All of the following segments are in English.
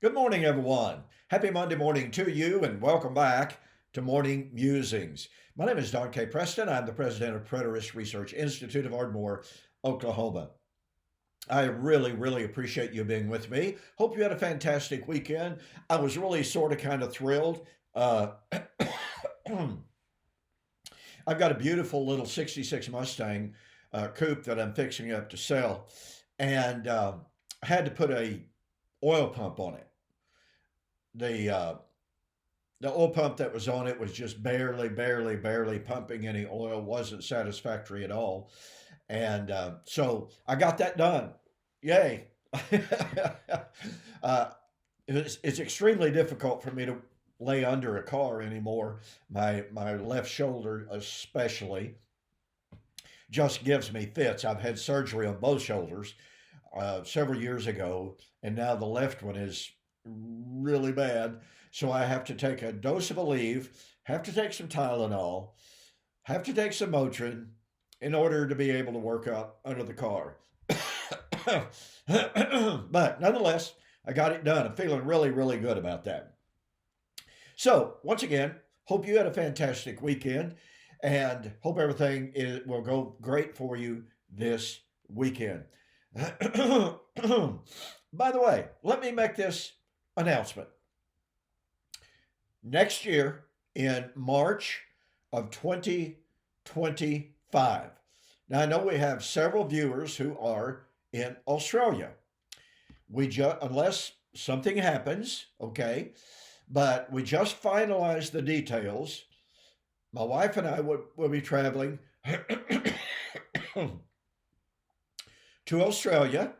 Good morning, everyone. Happy Monday morning to you, and welcome back to Morning Musings. My name is Don K. Preston. I'm the president of Preterist Research Institute of Ardmore, Oklahoma. I really appreciate you being with me. Hope you had a fantastic weekend. I was really sort of kind of thrilled. Uh, I've got a beautiful little 66 Mustang coupe that I'm fixing up to sell, and I had to put a oil pump on it. The uh, the oil pump that was on it was just barely pumping any oil, wasn't satisfactory at all. And so I got that done. Yay. uh, it's extremely difficult for me to lay under a car anymore. My left shoulder, especially, just gives me fits. I've had surgery on both shoulders several years ago, and now the left one is really bad. So I have to take a dose of Aleve, have to take some Tylenol, have to take some Motrin in order to be able to work out under the car. But nonetheless, I got it done. I'm feeling really good about that. So, once again, hope you had a fantastic weekend and hope will go great for you this weekend. By the way, let me make this announcement. Next year, in March of 2025, now I know we have several viewers who are in Australia. Unless something happens, okay, but we just finalized the details. My wife and I will be traveling to Australia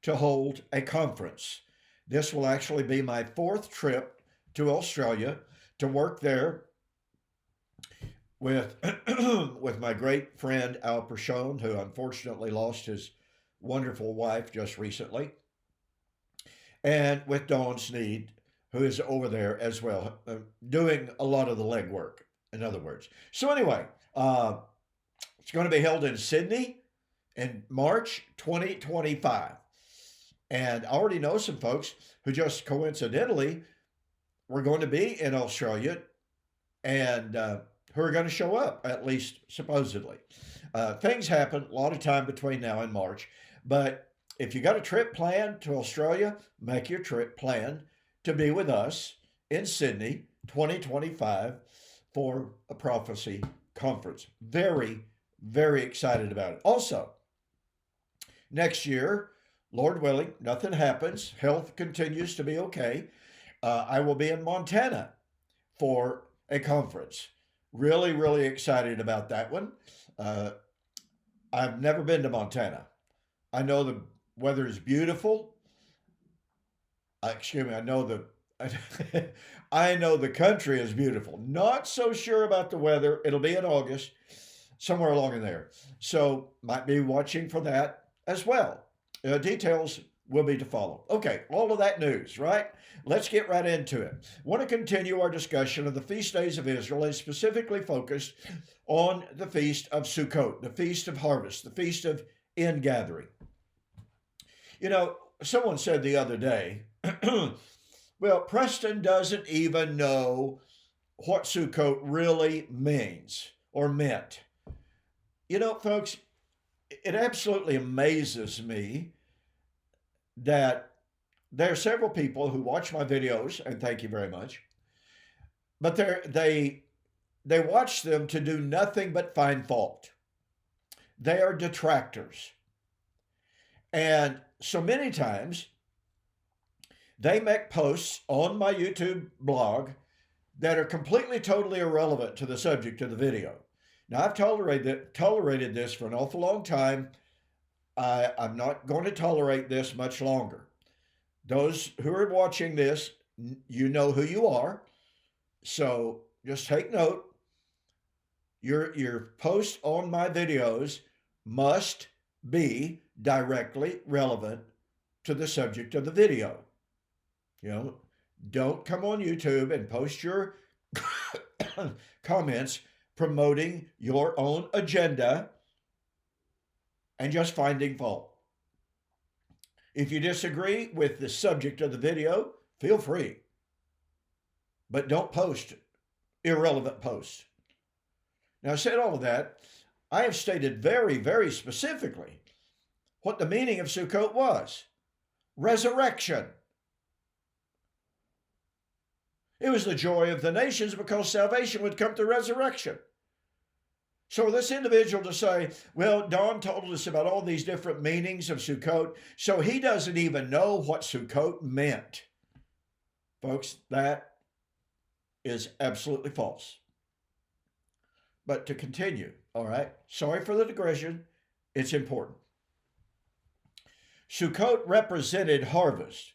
to hold a conference. This will actually be my fourth trip to Australia to work there with with my great friend Al Pershone, who unfortunately lost his wonderful wife just recently, and with Dawn Sneed, who is over there as well, doing a lot of the legwork, in other words. So anyway, it's going to be held in Sydney in March 2025. And I already know some folks who just coincidentally were going to be in Australia and who are going to show up, at least supposedly. Things happen, a lot of time between now and March. But if you got a trip planned to Australia, make your trip planned to be with us in Sydney 2025 for a prophecy conference. Very excited about it. Also, next year, Lord willing, nothing happens, health continues to be okay. I will be in Montana for a conference. Really excited about that one. Uh, I've never been to Montana. I know the weather is beautiful. Excuse me. I know the country is beautiful. Not so sure about the weather. It'll be in August, somewhere along in there. So might be watching for that as well. Details will be to follow. Okay, all of that news, right? Let's get right into it. I want to continue our discussion of the feast days of Israel and specifically focused on the feast of Succot, the feast of harvest, the feast of ingathering. You know, someone said the other day, well, Preston doesn't even know what Sukkot really means or meant. You know, folks, it absolutely amazes me that there are several people who watch my videos, and thank you very much, but they watch them to do nothing but find fault. They are detractors. And so many times they make posts on my YouTube blog that are completely, totally irrelevant to the subject of the video. Now, I've tolerated this for an awful long time. I'm not going to tolerate this much longer. Those who are watching this, you know who you are. So just take note. Your posts on my videos must be directly relevant to the subject of the video. You know, don't come on YouTube and post your comments promoting your own agenda and just finding fault. If you disagree with the subject of the video, feel free. But don't post irrelevant posts. Now, I said all of that. I have stated very, very specifically what the meaning of Sukkot was. Resurrection. It was the joy of the nations because salvation would come through resurrection. So this individual to say, well, Don told us about all these different meanings of Sukkot, so he doesn't even know what Sukkot meant. Folks, that is absolutely false. But to continue, all right, sorry for the digression, it's important. Sukkot represented harvest.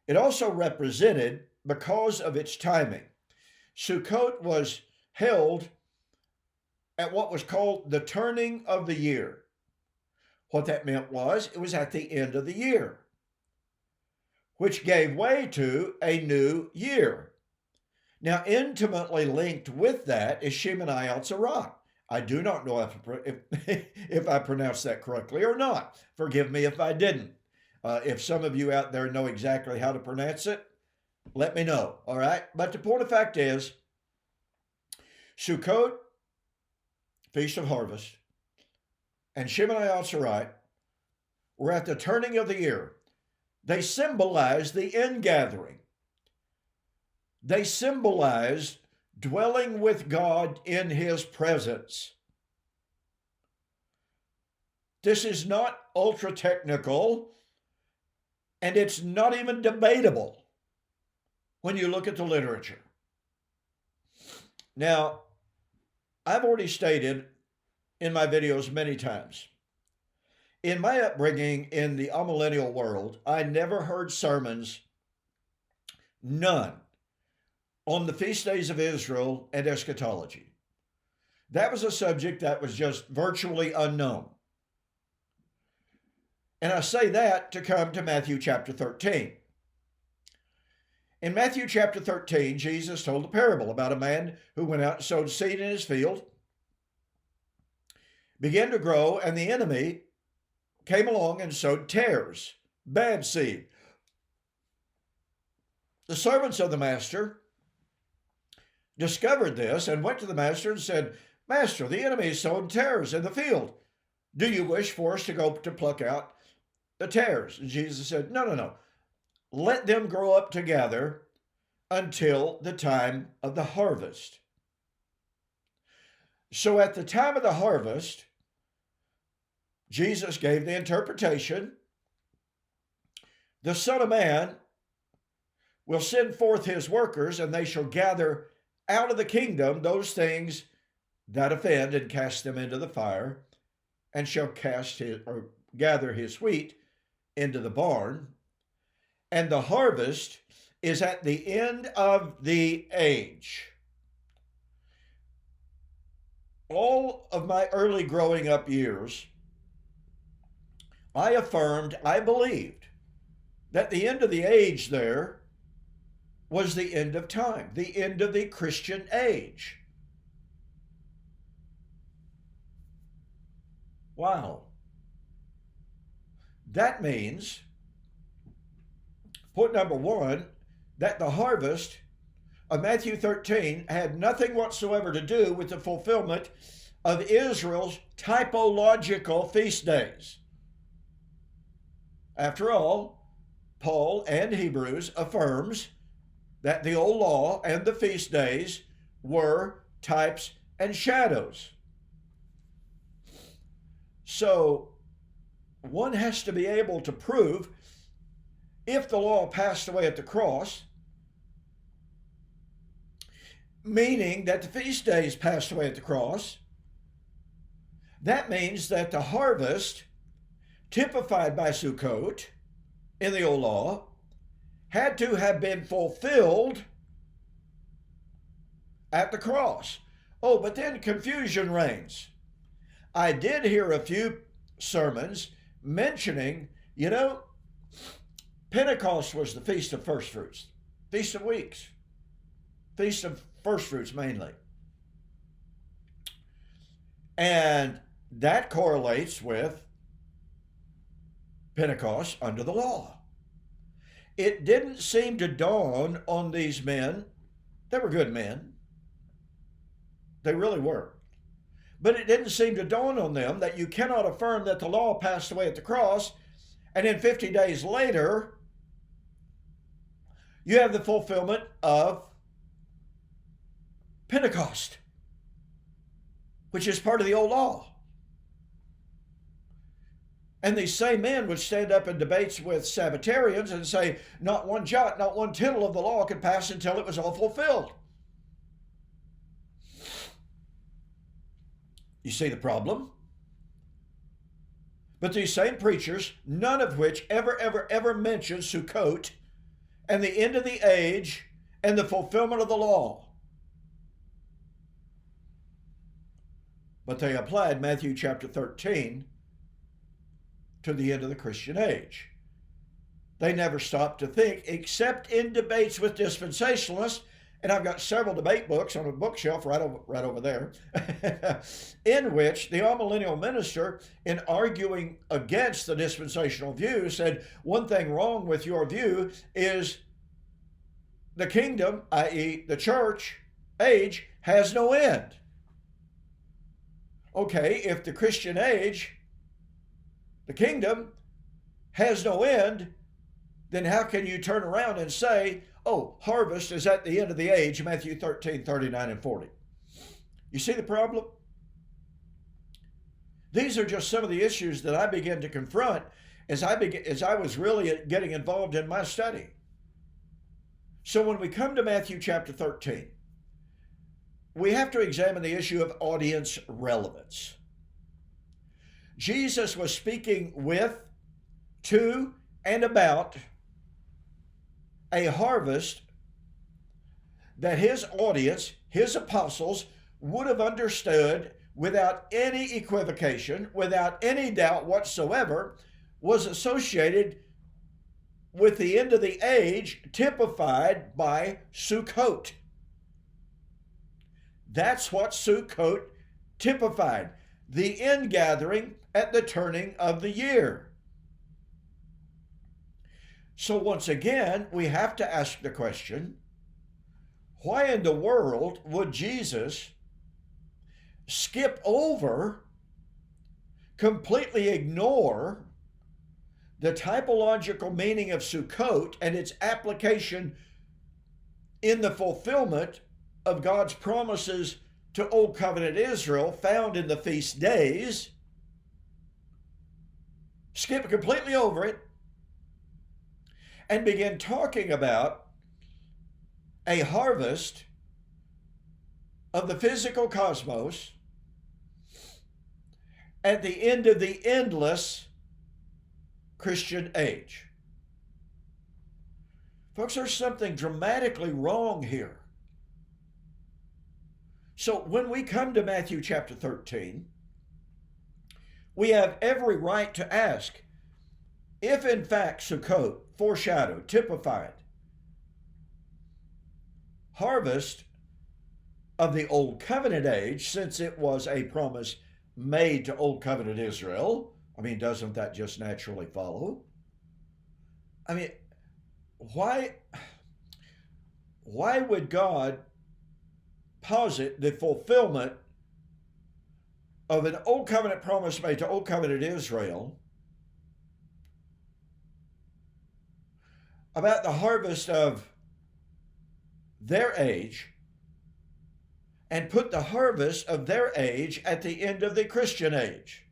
It also represented, because of its timing, Sukkot was held at what was called the turning of the year. What that meant was it was at the end of the year, which gave way to a new year. Now, intimately linked with that is Shemini Atzeroth. I do not know if I pronounced that correctly or not. Forgive me if I didn't. If some of you out there know exactly how to pronounce it, let me know, all right? But the point of fact is, Sukkot, Feast of Harvest, and Shemini Atzeroth were at the turning of the year. They symbolized the ingathering. They symbolized dwelling with God in his presence. This is not ultra technical, and it's not even debatable when you look at the literature. Now, I've already stated in my videos many times, in my upbringing in the amillennial world, I never heard sermons, none, on the feast days of Israel and eschatology. That was a subject that was just virtually unknown. And I say that to come to Matthew chapter 13. In Matthew chapter 13, Jesus told a parable about a man who went out and sowed seed in his field, began to grow, and the enemy came along and sowed tares, bad seed. The servants of the master discovered this and went to the master and said, Master, the enemy is sowing tares in the field. Do you wish for us to go to pluck out the tares? And Jesus said, No. Let them grow up together until the time of the harvest. So at the time of the harvest, Jesus gave the interpretation, the Son of Man will send forth his workers, and they shall gather out of the kingdom those things that offend and cast them into the fire, and shall gather his wheat into the barn. And the harvest is at the end of the age. All of my early growing up years, I believed that the end of the age there was the end of time, the end of the Christian age. Wow. That means, point number one, that the harvest of Matthew 13 had nothing whatsoever to do with the fulfillment of Israel's typological feast days. After all, Paul and Hebrews affirms that the old law and the feast days were types and shadows. So one has to be able to prove, if the law passed away at the cross, meaning that the feast days passed away at the cross, that means that the harvest, typified by Sukkot in the old law, had to have been fulfilled at the cross. Oh, but then confusion reigns. I did hear a few sermons mentioning, Pentecost was the Feast of First Fruits, Feast of Weeks, Feast of First Fruits mainly. And that correlates with Pentecost under the law. It didn't seem to dawn on these men. They were good men. They really were. But it didn't seem to dawn on them that you cannot affirm that the law passed away at the cross, and then 50 days later, you have the fulfillment of Pentecost, which is part of the old law. And these same men would stand up in debates with Sabbatarians and say, not one jot, not one tittle of the law could pass until it was all fulfilled. You see the problem? But these same preachers, none of which ever mentioned Succot and the end of the age and the fulfillment of the law. But they applied Matthew chapter 13 to the end of the Christian age. They never stopped to think, except in debates with dispensationalists, and I've got several debate books on a bookshelf right over there, in which the amillennial minister, in arguing against the dispensational view, said, one thing wrong with your view is the kingdom, i.e. the church age, has no end. Okay, if the Christian age, the kingdom, has no end, then how can you turn around and say, oh, harvest is at the end of the age, Matthew 13, 39, and 40. You see the problem? These are just some of the issues that I began to confront as I was really getting involved in my study. So when we come to Matthew chapter 13, we have to examine the issue of audience relevance. Jesus was speaking with, to, and about a harvest that his audience, his apostles, would have understood without any equivocation, without any doubt whatsoever, was associated with the end of the age, typified by Succot. That's what Succot typified, the ingathering at the turning of the year. So once again, we have to ask the question, why in the world would Jesus skip over, completely ignore the typological meaning of Succot and its application in the fulfillment of God's promises to Old Covenant Israel found in the feast days? Skip completely over it and begin talking about a harvest of the physical cosmos at the end of the endless Christian age. Folks, there's something dramatically wrong here. So when we come to Matthew chapter 13, we have every right to ask, if in fact Succot foreshadowed, typified, harvest of the Old Covenant age, since it was a promise made to Old Covenant Israel, doesn't that just naturally follow? Why would God posit the fulfillment of an Old Covenant promise made to Old Covenant Israel about the harvest of their age and put the harvest of their age at the end of the Christian age?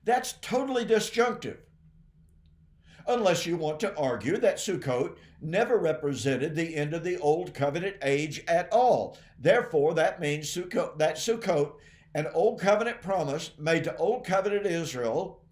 That's totally disjunctive. Unless you want to argue that Succot never represented the end of the Old Covenant age at all. Therefore, that means Succot, an Old Covenant promise made to Old Covenant Israel,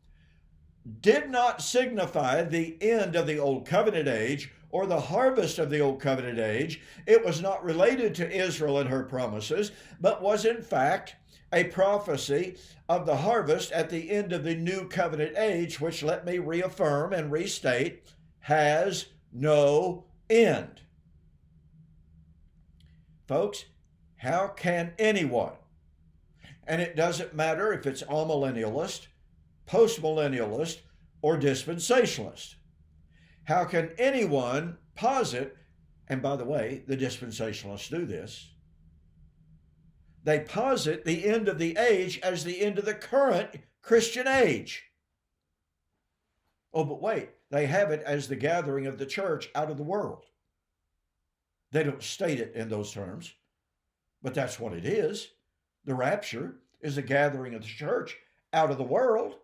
did not signify the end of the Old Covenant age or the harvest of the Old Covenant age. It was not related to Israel and her promises, but was in fact a prophecy of the harvest at the end of the New Covenant age, which, let me reaffirm and restate, has no end. Folks, how can anyone, and it doesn't matter if it's amillennialist, postmillennialist, or dispensationalist. How can anyone posit, and by the way, the dispensationalists do this, they posit the end of the age as the end of the current Christian age. Oh, but wait, they have it as the gathering of the church out of the world. They don't state it in those terms, but that's what it is. The rapture is the gathering of the church out of the world.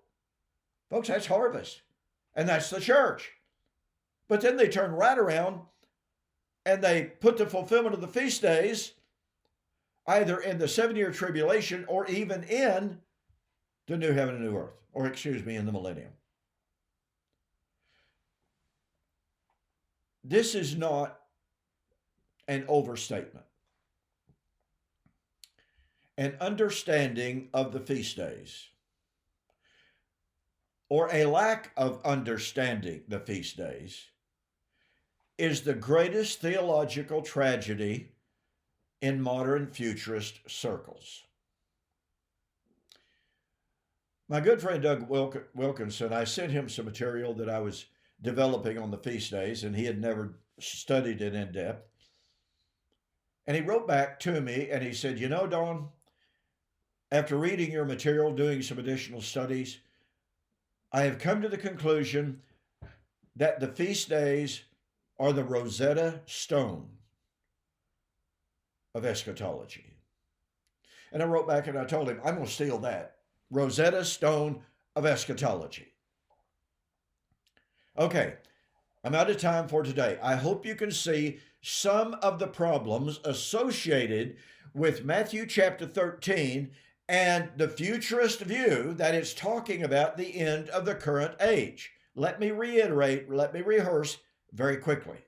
Folks, that's harvest, and that's the church. But then they turn right around and they put the fulfillment of the feast days either in the 7-year tribulation or even in the new heaven and new earth, or in the millennium. This is not an overstatement. An understanding of the feast days, or a lack of understanding the feast days, is the greatest theological tragedy in modern futurist circles. My good friend Doug Wilkinson, I sent him some material that I was developing on the feast days, and he had never studied it in depth. And he wrote back to me and he said, you know, Don, after reading your material, doing some additional studies, I have come to the conclusion that the feast days are the Rosetta Stone of eschatology. And I wrote back and I told him, I'm going to steal that. Rosetta Stone of eschatology. Okay, I'm out of time for today. I hope you can see some of the problems associated with Matthew chapter 13 and the futurist view that it's talking about the end of the current age. Let me rehearse very quickly.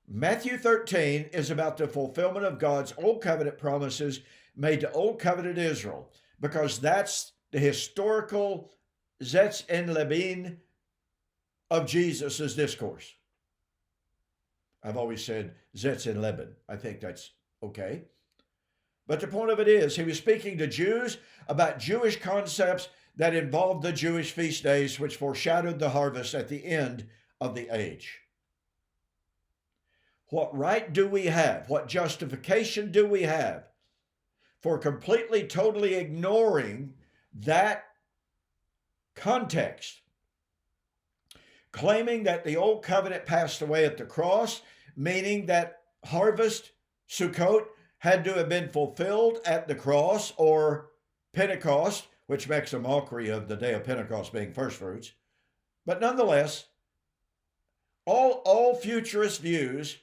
Matthew 13 is about the fulfillment of God's Old Covenant promises made to Old Covenant Israel, because that's the historical Zetz en Lebin of Jesus' discourse. I've always said Zetz en Leben. I think that's okay. But the point of it is, he was speaking to Jews about Jewish concepts that involved the Jewish feast days, which foreshadowed the harvest at the end of the age. What right do we have? What justification do we have for completely, totally ignoring that context? Claiming that the old covenant passed away at the cross, meaning that harvest, Succot, had to have been fulfilled at the cross or Pentecost, which makes a mockery of the day of Pentecost being first fruits. But nonetheless, all futurist views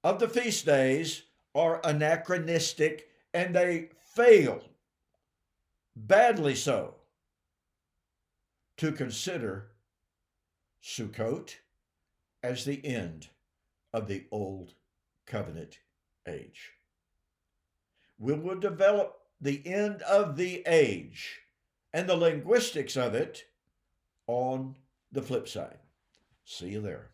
of the feast days are anachronistic, and they fail, badly so, to consider Succot as the end of the Old Covenant age. We will develop the end of the age and the linguistics of it on the flip side. See you there.